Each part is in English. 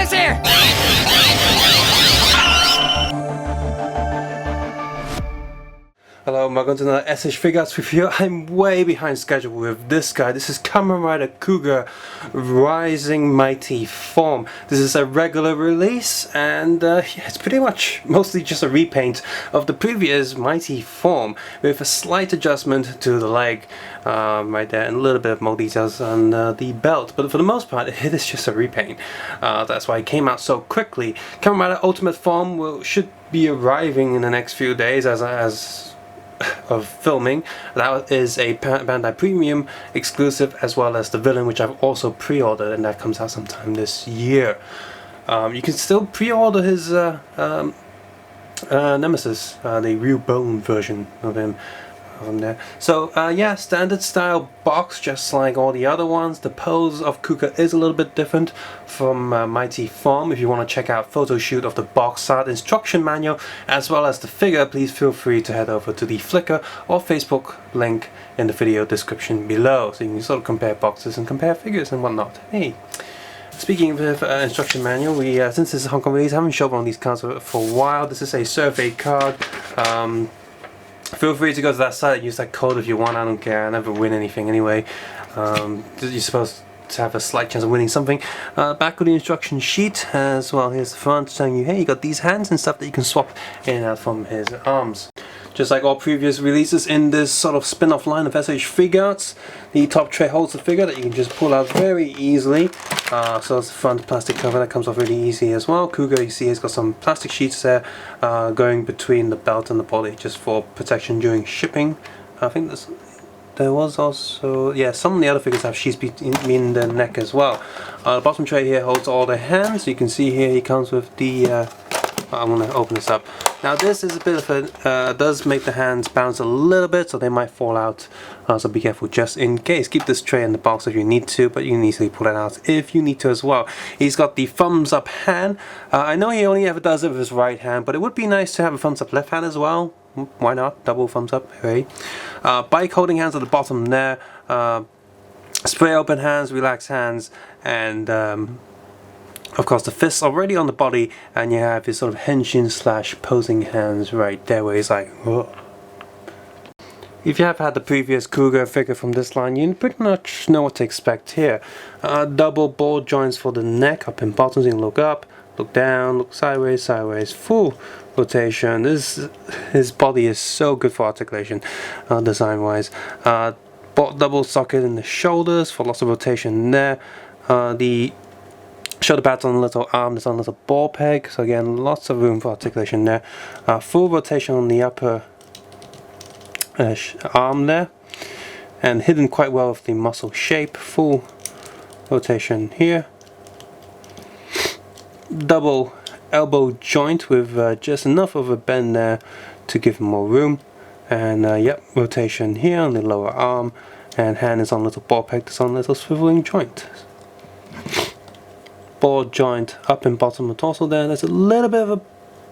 guys here! Hello, welcome to another SH Figuarts review. I'm way behind schedule with this guy. This is Kamen Kuuga Rising Mighty Form. This is a regular release, and yeah, it's pretty much mostly just a repaint of the previous Mighty Form with a slight adjustment to the leg right there, and a little bit of more details on the belt. But for the most part, it is just a repaint. That's why it came out so quickly. Kamen Ultimate Form should be arriving in the next few days of filming. That is a Bandai Premium exclusive, as well as the villain, which I've also pre-ordered, and that comes out sometime this year. You can still pre-order his Nemesis, the real bone version of him from there. So yeah, standard style box, just like all the other ones. The pose of Kuuga is a little bit different from Mighty Form. If you want to check out photo shoot of the box art, instruction manual, as well as the figure, please feel free to head over to the Flickr or Facebook link in the video description below, so you can sort of compare boxes and compare figures and whatnot. Hey, speaking of instruction manual, we since this is a Hong Kong release, I haven't showed one of these cards for a while. This is a survey card. Feel free to go to that site and use that code if you want. I don't care. I never win anything anyway. You're supposed to have a slight chance of winning something. Back with the instruction sheet as well. Here's the front telling you, hey, you got these hands and stuff that you can swap in and out from his arms. Just like all previous releases in this sort of spin-off line of SH Figuarts, the top tray holds the figure that you can just pull out very easily. So it's the front plastic cover that comes off really easy as well. Kuuga, you see, has got some plastic sheets there going between the belt and the body, just for protection during shipping. I think there was also, yeah, some of the other figures have sheets between the neck as well. The bottom tray here holds all the hands. You can see here he comes with the I'm going to open this up. Now this is a bit of a, does make the hands bounce a little bit, so they might fall out, so be careful just in case. Keep this tray in the box if you need to, but you can easily pull it out if you need to as well. He's got the thumbs up hand. I know he only ever does it with his right hand, but it would be nice to have a thumbs up left hand as well. Why not? Double thumbs up, hey. Bike holding hands at the bottom there. Spray open hands, relaxed hands, and of course the fists already on the body, and you have his sort of henshin slash posing hands right there where he's like, whoa. If you have had the previous Kuuga figure from this line, you pretty much know what to expect here. Double ball joints for the neck, up and bottom, so you can look up, look down, look sideways, sideways, full rotation. His body is so good for articulation, design wise. Double socket in the shoulders for lots of rotation there. The shoulder pads on the little arm, there's on a little ball peg, so again lots of room for articulation there. Full rotation on the upper arm there, and hidden quite well with the muscle shape. Full rotation here. Double elbow joint with just enough of a bend there to give him more room, and yep, rotation here on the lower arm, and hand is on a little ball peg that's on a little swiveling joint. Ball joint up and bottom of the torso there. There's a little bit of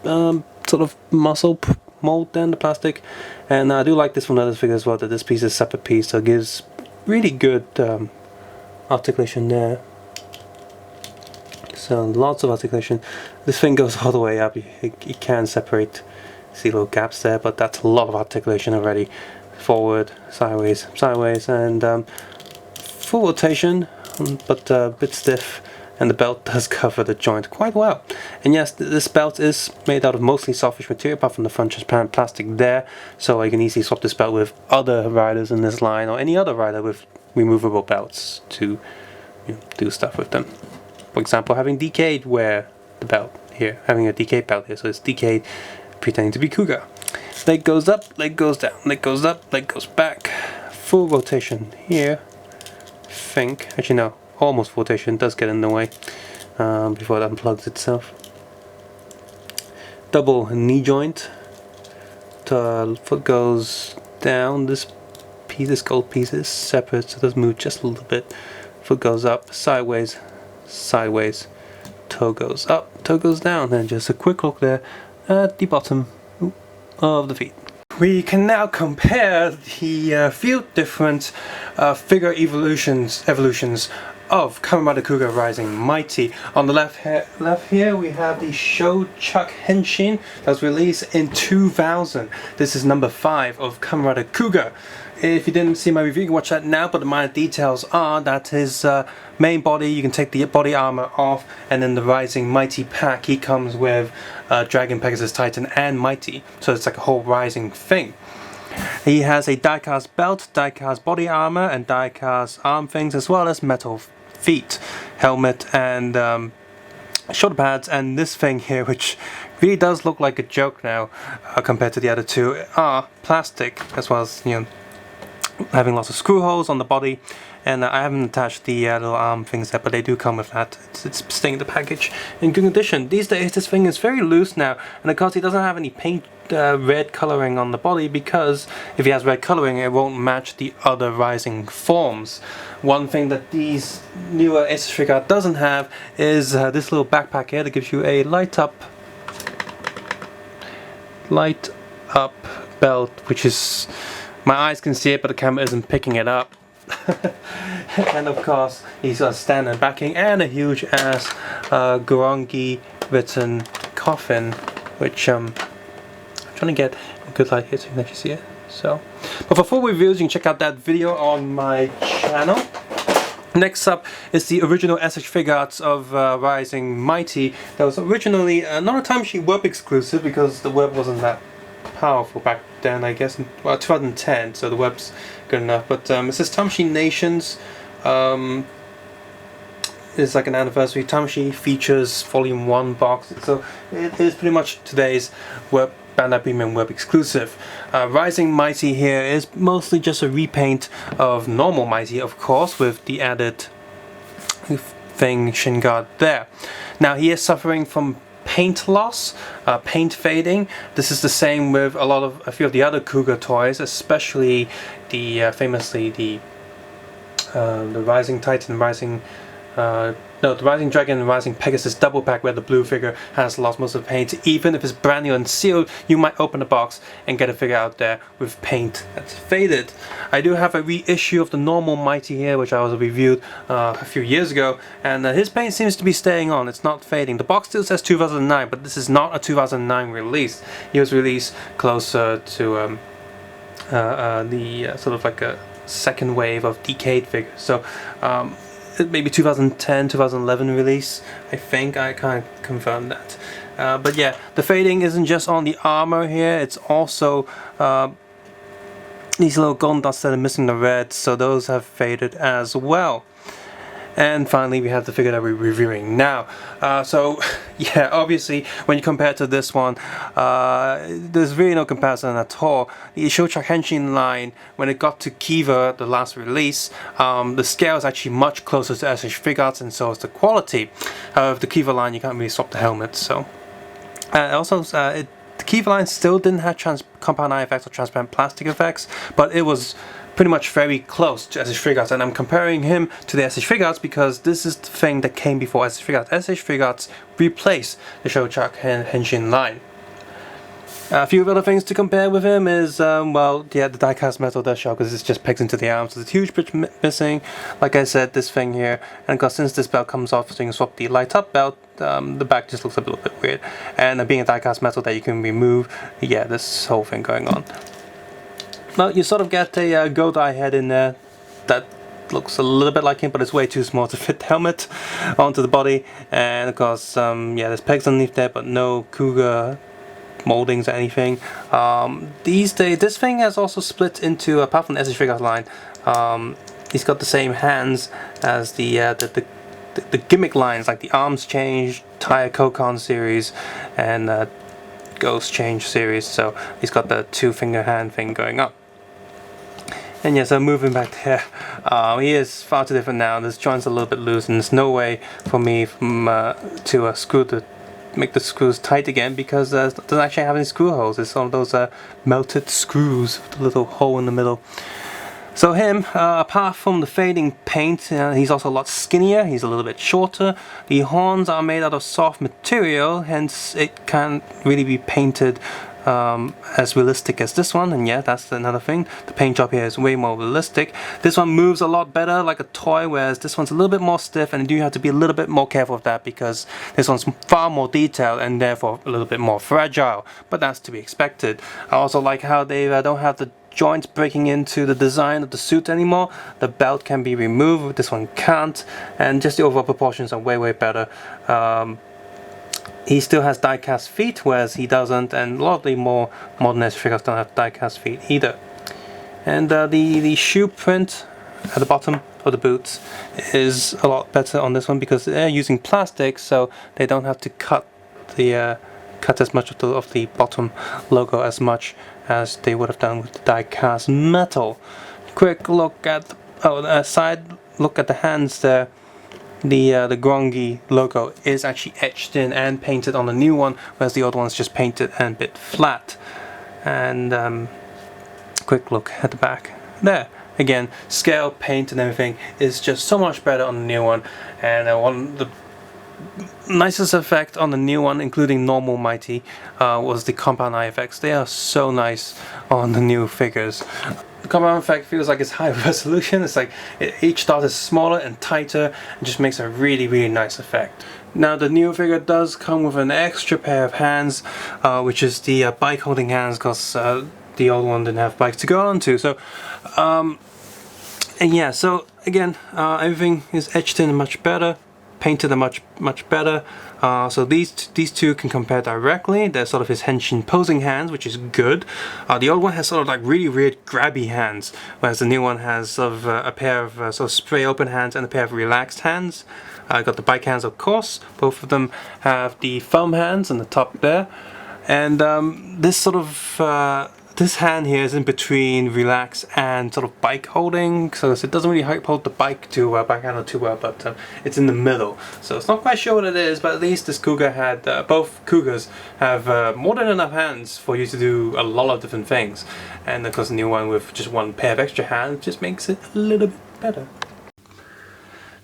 a sort of muscle mold there in the plastic, and I do like this from the other figure as well, that this piece is a separate piece, so it gives really good articulation there. So lots of articulation. This thing goes all the way up. You can separate, see little gaps there, but that's a lot of articulation already. Forward, sideways, sideways, and full rotation, but a bit stiff. And the belt does cover the joint quite well. And yes, this belt is made out of mostly softish material, apart from the front transparent plastic there, so you can easily swap this belt with other riders in this line, or any other rider with removable belts to do stuff with them. For example, having Decade wear the belt here, having a Decade belt here, so it's Decade pretending to be Kuuga. Leg goes up, leg goes down, leg goes up, leg goes back. Full rotation here. Actually no, almost rotation does get in the way before it unplugs itself. Double knee joint. The foot goes down. This gold piece is separate, so it does move just a little bit. Foot goes up, sideways, sideways. Toe goes up, toe goes down. And just a quick look there at the bottom of the feet. We can now compare the few different figure evolutions of Kamen Rider Kuuga Rising Mighty. On the left here we have the Shinkocchou Henshin that was released in 2000. This is number 5 of Kamen Rider Kuuga. If you didn't see my review, you can watch that now, but the minor details are that his main body, you can take the body armor off, and then the Rising Mighty pack, he comes with Dragon, Pegasus, Titan, and Mighty. So it's like a whole Rising thing. He has a die-cast belt, die-cast body armor, and die-cast arm things, as well as metal feet, helmet, and shoulder pads, and this thing here, which really does look like a joke now compared to the other two, are plastic, as well as, you know, having lots of screw holes on the body. And I haven't attached the little arm things there, but they do come with that. It's staying in the package. In good condition. These days this thing is very loose now, and of course he doesn't have any paint red coloring on the body, because if he has red coloring it won't match the other Rising forms. One thing that these newer accessory Figuarts doesn't have is this little backpack here that gives you a light up belt, which is, my eyes can see it but the camera isn't picking it up. And of course he's got a standard backing and a huge ass Gorongi written coffin, which I'm trying to get a good light here so you can actually see it. So, but for full reviews you can check out that video on my channel. Next up is the original SH Figuarts of Rising Mighty. That was originally not a Tamashii web exclusive, because the web wasn't that powerful back then, I guess. Well, 2010, so the web's good enough. But it says Tamashii Nations. It's like an anniversary. Tamashii Features Volume 1 box. So it is pretty much today's web Bandai Premium web exclusive. Rising Mighty here is mostly just a repaint of normal Mighty, of course, with the added thing Shin Guard there. Now he is suffering from paint loss, paint fading. This is the same with a few of the other Kuuga toys, especially the famously the Rising Titan, the Rising Dragon and Rising Pegasus double pack, where the blue figure has lost most of the paint. Even if it's brand new and sealed, you might open the box and get a figure out there with paint that's faded. I do have a reissue of the normal Mighty here, which I was reviewed a few years ago, and his paint seems to be staying on. It's not fading. The box still says 2009, but this is not a 2009 release. He was released closer to the sort of like a second wave of decayed figures. So maybe 2010, 2011 release, I think. I can't confirm that. But yeah, the fading isn't just on the armor here, it's also these little golden dots that are missing the red, so those have faded as well. And finally we have the figure that we're reviewing now. So yeah, obviously when you compare it to this one, there's really no comparison at all. The Shinkocchou Henshin line, when it got to Kiva, the last release, the scale is actually much closer to SH Figuarts, and so is the quality. Of the Kiva line, you can't really swap the helmet. So also the Kiva line still didn't have compound eye effects or transparent plastic effects, but it was pretty much very close to SH Figuarts, and I'm comparing him to the SH Figuarts because this is the thing that came before SH Figuarts. SH Figuarts replaced the Shinkocchou Henshin line. A few other things to compare with him is, well, yeah, the die-cast metal does show because it's just pegs into the arm, so there's a huge bit missing. Like I said, this thing here, and because since this belt comes off, so you can swap the light-up belt, the back just looks a little bit weird. And being a die-cast metal that you can remove, yeah, this whole thing going on. Well, you sort of get a gold eye head in there that looks a little bit like him, but it's way too small to fit the helmet onto the body. And of course, yeah, there's pegs underneath there, but no Kuuga moldings or anything. These days, this thing has also split into, apart from the SH Figuarts line, he's got the same hands as the gimmick lines, like the Arms Change, Tire Kokon series, and Ghost Change series. So he's got the two-finger hand thing going up. And yeah, so moving back there, he is far too different now. This joint's a little bit loose, and there's no way for me to make the screws tight again, because it doesn't actually have any screw holes. It's one of those melted screws with a little hole in the middle. So him, apart from the fading paint, he's also a lot skinnier, he's a little bit shorter. The horns are made out of soft material, hence it can't really be painted as realistic as this one, and yeah, that's another thing. The paint job here is way more realistic. This one moves a lot better like a toy, whereas this one's a little bit more stiff, and you do have to be a little bit more careful with that because this one's far more detailed and therefore a little bit more fragile, but that's to be expected. I also like how they don't have the joints breaking into the design of the suit anymore. The belt can be removed, this one can't, and just the overall proportions are way better. He still has die-cast feet, whereas he doesn't, and a lot of the more modern S figures don't have die-cast feet either. And the shoe print at the bottom of the boots is a lot better on this one because they're using plastic, so they don't have to cut as much of the bottom logo as much as they would have done with the die-cast metal. Quick look at side look at the hands there. The Grongi logo is actually etched in and painted on the new one, whereas the old one's just painted and a bit flat. And quick look at the back there. Again, scale, paint and everything is just so much better on the new one. And one of the nicest effect on the new one, including normal Mighty, was the compound eye effects. They are so nice on the new figures. The compound effect feels like it's high resolution. It's like each dot is smaller and tighter and just makes a really nice effect. Now the new figure does come with an extra pair of hands, which is the bike holding hands, because the old one didn't have bikes to go onto. So and yeah, so again, everything is etched in much better, painted much better. So these two can compare directly. They're sort of his henshin posing hands, which is good. The old one has sort of like really weird grabby hands, whereas the new one has sort of a pair of sort of spray open hands and a pair of relaxed hands. Got the bike hands, of course. Both of them have the thumb hands on the top there, and this sort of this hand here is in between relax and sort of bike holding, so it doesn't really hold the bike handle too well, but it's in the middle. So it's not quite sure what it is, but at least this Kuuga had, both Kuugas have more than enough hands for you to do a lot of different things. And of course the new one with just one pair of extra hands just makes it a little bit better.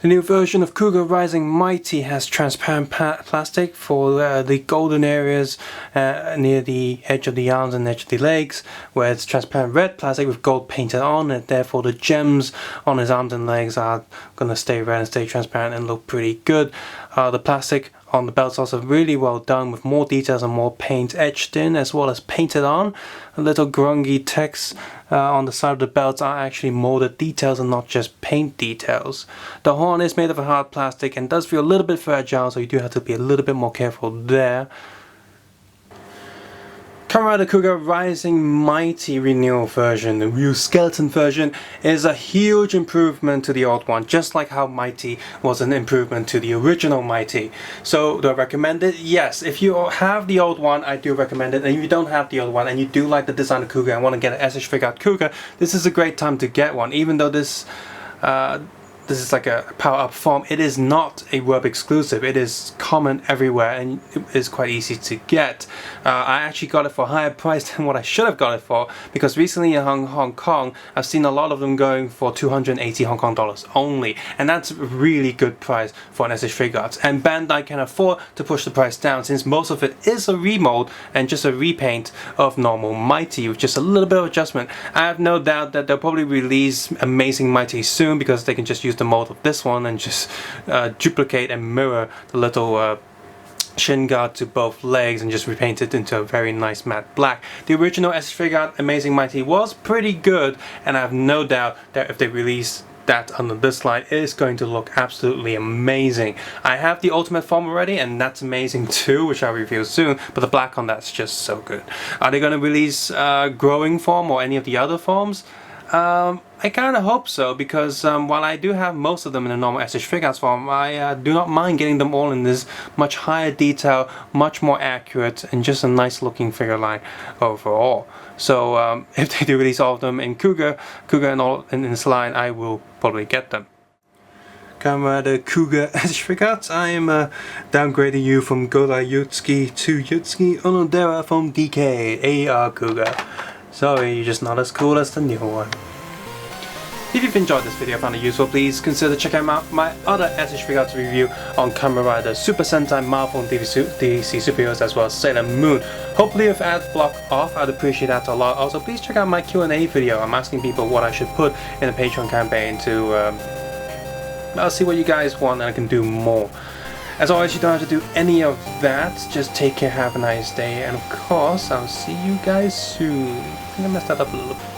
The new version of Kuuga Rising Mighty has transparent plastic for the golden areas near the edge of the arms and edge of the legs, where it's transparent red plastic with gold painted on it. Therefore the gems on his arms and legs are going to stay red and stay transparent and look pretty good. The plastic on the belt's also really well done, with more details and more paint etched in as well as painted on. A little grungy text on the side of the belts are actually molded details and not just paint details. The horn is made of a hard plastic and does feel a little bit fragile, so you do have to be a little bit more careful there. Kamen Rider Kuuga Rising Mighty renewal version, the real skeleton version, is a huge improvement to the old one, just like how Mighty was an improvement to the original Mighty. So do I recommend it? Yes. If you have the old one, I do recommend it. And if you don't have the old one and you do like the design of Kuuga and want to get an S-ish Figuart Kuuga, this is a great time to get one. Even though this is like a power-up form, it is not a web exclusive. It is common everywhere and it is quite easy to get. I actually got it for a higher price than what I should have got it for, because recently in Hong Kong I've seen a lot of them going for 280 Hong Kong dollars only, and that's a really good price for an S-ish Figuarts. And Bandai can afford to push the price down, since most of it is a remold and just a repaint of normal Mighty with just a little bit of adjustment. I have no doubt that they'll probably release Amazing Mighty soon, because they can just use the mold of this one and just duplicate and mirror the little shin guard to both legs and just repaint it into a very nice matte black. The original S Figuart Amazing Mighty was pretty good, and I have no doubt that if they release that under this line, it is going to look absolutely amazing. I have the ultimate form already, and that's amazing too, which I'll review soon, but the black on that's just so good. Are they going to release growing form or any of the other forms? I kind of hope so, because while I do have most of them in the normal S-ish Figuarts form, I do not mind getting them all in this much higher detail, much more accurate, and just a nice looking figure line overall. So if they do release all of them in Kuuga and all in this line, I will probably get them. Kamen Rider Kuuga S-ish Figuarts, I am downgrading you from Godai Yutsuki to Yutsuki Onodera from DK AR Kuuga. Sorry, you're just not as cool as the new one. If you've enjoyed this video and found it useful, please consider checking out my other SH Figuarts review on Kamen Rider, Super Sentai, Marvel and DC superheroes, as well as Sailor Moon. Hopefully with ad block off, I'd appreciate that a lot. Also, please check out my Q&A video. I'm asking people what I should put in a Patreon campaign to I'll see what you guys want and I can do more. As always, you don't have to do any of that. Just take care, have a nice day, and of course, I'll see you guys soon. I think I messed that up a little bit.